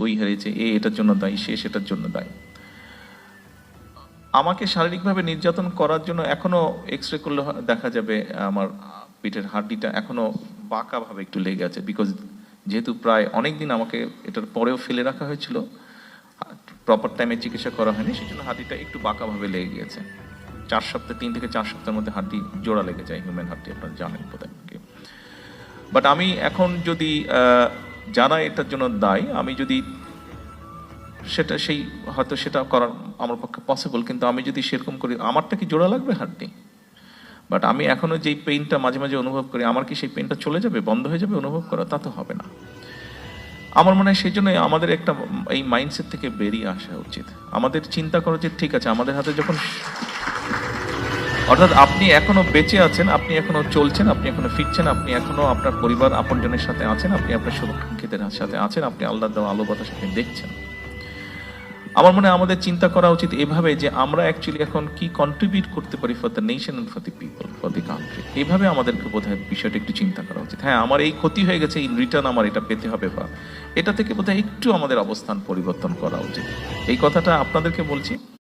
ওই হারিয়েছে, এটার জন্য দায়ী, সে সেটার জন্য দায়ী। আমাকে শারীরিকভাবে নির্যাতন করার জন্য এখনো এক্সরে করলে দেখা যাবে আমার পিঠের হাড্ডিটা এখনো বাঁকাভাবে একটু লেগে আছে, বিকজ যেহেতু প্রায় অনেক দিন আমাকে এটার পরেও ফেলে রাখা হয়েছিল, প্রপার টাইমে চিকিৎসা করা হয়নি, সেই জন্য হাড্ডিটা একটু বাঁকাভাবে লেগে গিয়েছে। 4 সপ্তাহ, 3 থেকে 4 সপ্তাহের মধ্যে হাড্ডি জোড়া লেগে যায়, হিউম্যান হাড্ডি, আপনারা জানেন বোধহয়। বাট আমি এখন যদি যারা এটার জন্য দায়ী, আমি যদি সেটা সেই হয়তো সেটা করার আমার পক্ষে পসিবল, কিন্তু আমি যদি সেরকম করি, আমারটা কি জোড়া লাগবে হাড্ডি? বাট আমি এখনো যেই পেইনটা মাঝে মাঝে অনুভব করি, আমার কি সেই পেইনটা চলে যাবে, বন্ধ হয়ে যাবে অনুভব করা? তা তো হবে না। আমার মনে হয় সেই জন্য আমাদের একটা এই মাইন্ডসেট থেকে বেরিয়ে আসা উচিত। আমাদের চিন্তা করা উচিত, ঠিক আছে আমাদের হাতে যখন, অর্থাৎ আপনি এখনো বেঁচে আছেন, আপনি এখনো চলছেন, আপনি এখনো ফিরছেন, আপনি এখনো আপনার পরিবার আপনজনের সাথে আছেন, আপনি আপনার শুভাকাঙ্ক্ষীদের সাথে আছেন, আপনি আল্লাহ দেওয়া আলো বাতাস আপনি দেখছেন। আমার মনে হয় আমাদের চিন্তা করা উচিত এভাবে যে আমরা অ্যাকচুয়ালি এখন কি কন্ট্রিবিউট করতে পারি for the nation and for the people, for the country. এইভাবে আমাদেরকে বোধহয় বিষয়টা একটু চিন্তা করা উচিত। হ্যাঁ, আমার এই ক্ষতি হয়ে গেছে, ইন রিটার্ন আমার এটা পেতে হবে, বা এটা থেকে বোধহয় একটু আমাদের অবস্থান পরিবর্তন করা উচিত। এই কথাটা আপনাদেরকে বলছি।